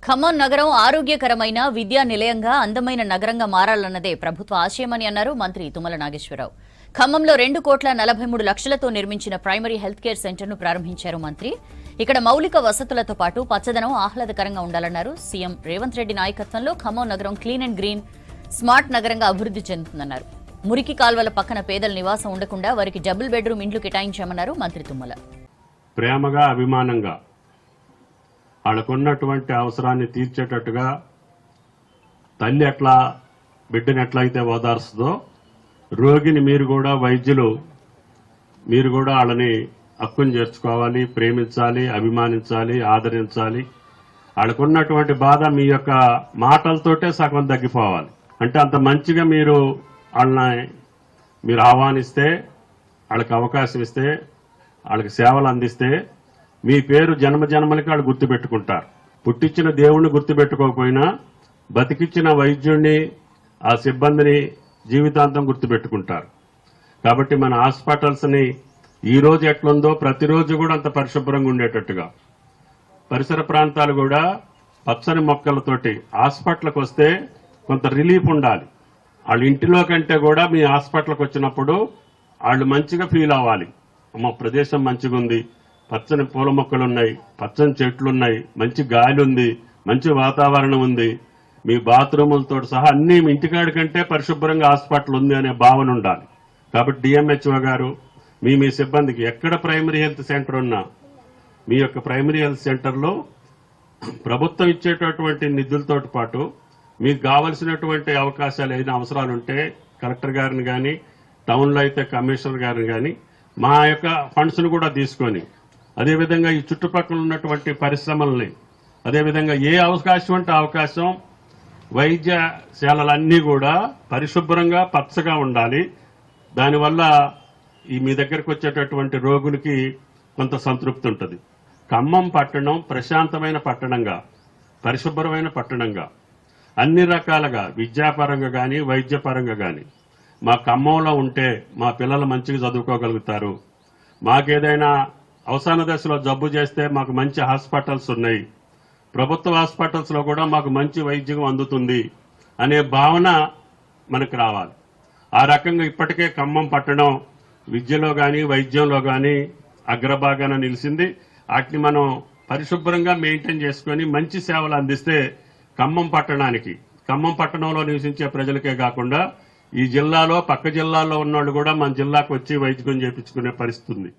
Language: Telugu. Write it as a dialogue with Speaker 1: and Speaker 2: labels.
Speaker 1: ఖమ్మం నగరం ఆరోగ్యకరమైన విద్యా నిలయంగా అందమైన నగరంగా మారాలన్నదే ప్రభుత్వ ఆశయమని అన్నారు మంత్రి తుమ్మల నాగేశ్వరరావు. ఖమ్మంలో 2,43,00,000తో నిర్మించిన ప్రైమరీ హెల్త్ కేర్ సెంటర్ను ప్రారంభించారు మంత్రి. ఇక్కడ మౌలిక వసతులతో పాటు పచ్చదనం ఆహ్లాదకరంగా ఉండాలన్నారు. సీఎం రేవంత్ రెడ్డి నాయకత్వంలో ఖమ్మం నగరం క్లీన్ అండ్ గ్రీన్ స్మార్ట్ నగరంగా అభివృద్ధి చెందుతుందన్నారు. మురికి కాల్వల పక్కన పేదల నివాసం ఉండకుండా వారికి డబుల్ బెడ్రూమ్ ఇండ్లు కేటాయించామన్నారు మంత్రి తుమ్మల.
Speaker 2: ప్రేమగా అభిమానంగా వాళ్ళకున్నటువంటి అవసరాన్ని తీర్చేటట్టుగా తల్లి ఎట్లా బిడ్డని ఎట్లయితే ఓదార్స్తుందో రోగిని మీరు కూడా వైద్యులు మీరు కూడా వాళ్ళని హక్కును చేర్చుకోవాలి, ప్రేమించాలి, అభిమానించాలి, ఆదరించాలి. వాళ్ళకున్నటువంటి బాధ మీ యొక్క మాటలతోటే సగం తగ్గిపోవాలి. అంటే అంత మంచిగా మీరు వాళ్ళని మీరు ఆహ్వానిస్తే, వాళ్ళకి అవకాశం ఇస్తే, వాళ్ళకి సేవలు అందిస్తే మీ పేరు జన్మజన్మలకి వాళ్ళు గుర్తుపెట్టుకుంటారు. పుట్టించిన దేవుణ్ణి గుర్తుపెట్టుకోకపోయినా బతికిచ్చిన వైద్యుడిని, ఆ సిబ్బందిని జీవితాంతం గుర్తుపెట్టుకుంటారు. కాబట్టి మన హాస్పిటల్స్ని ఈ రోజు ఎట్లుందో ప్రతిరోజు కూడా అంత పరిశుభ్రంగా ఉండేటట్టుగా, పరిసర ప్రాంతాలు కూడా పచ్చని మొక్కలతోటి, హాస్పిటల్కి వస్తే కొంత రిలీఫ్ ఉండాలి. వాళ్ళ ఇంటిలో కంటే కూడా మీ హాస్పిటల్కి వచ్చినప్పుడు వాళ్ళు మంచిగా ఫీల్ అవ్వాలి. మా ప్రదేశం మంచిగా ఉంది, పచ్చని పూల మొక్కలు ఉన్నాయి, పచ్చని చెట్లు ఉన్నాయి, మంచి గాలి ఉంది, మంచి వాతావరణం ఉంది, మీ బాత్రూములతో సహా అన్ని ఇంటికాడి కంటే పరిశుభ్రంగా హాస్పిటల్ ఉంది అనే భావన ఉండాలి. కాబట్టి డిఎంహెచ్ఓ గారు మీ సిబ్బందికి ఎక్కడ ప్రైమరీ హెల్త్ సెంటర్ ఉన్నా మీ యొక్క ప్రైమరీ హెల్త్ సెంటర్లో ప్రభుత్వం ఇచ్చేటటువంటి నిధులతో పాటు మీకు కావలసినటువంటి అవకాశాలు ఏదైనా అవసరాలుంటే కలెక్టర్ గారిని కానీ, టౌన్లో అయితే కమిషనర్ గారిని కానీ మా యొక్క ఫండ్స్ను కూడా తీసుకొని, అదేవిధంగా ఈ చుట్టుపక్కల ఉన్నటువంటి పరిశ్రమల్ని, అదేవిధంగా ఏ అవకాశం అంటే అవకాశం వైద్యశాలలన్నీ కూడా పరిశుభ్రంగా పచ్చగా ఉండాలి. దానివల్ల ఈ మీ దగ్గరకు వచ్చేటటువంటి రోగులకి కొంత సంతృప్తి ఉంటుంది. ఖమ్మం పట్టణం ప్రశాంతమైన పట్టణంగా, పరిశుభ్రమైన పట్టణంగా, అన్ని రకాలుగా విద్యాపరంగా కానీ వైద్యపరంగా కానీ మా ఖమ్మంలో ఉంటే మా పిల్లలు మంచిగా చదువుకోగలుగుతారు. మాకేదైనా అవసాన దశలో జబ్బు చేస్తే మాకు మంచి హాస్పిటల్స్ ఉన్నాయి, ప్రభుత్వ హాస్పిటల్స్లో కూడా మాకు మంచి వైద్యం అందుతుంది అనే భావన మనకు రావాలి. ఆ రకంగా ఇప్పటికే ఖమ్మం పట్టణం విద్యలో కానీ వైద్యంలో కానీ అగ్రభాగాన నిలిచింది. వాటిని మనం పరిశుభ్రంగా మెయింటైన్ చేసుకుని మంచి సేవలు అందిస్తే ఖమ్మం పట్టణానికి, ఖమ్మం పట్టణంలో నివసించే ప్రజలకే కాకుండా ఈ జిల్లాలో పక్క జిల్లాల్లో ఉన్నవాళ్ళు కూడా మన జిల్లాకు వచ్చి వైద్యం చేయించుకునే పరిస్థితి ఉంది.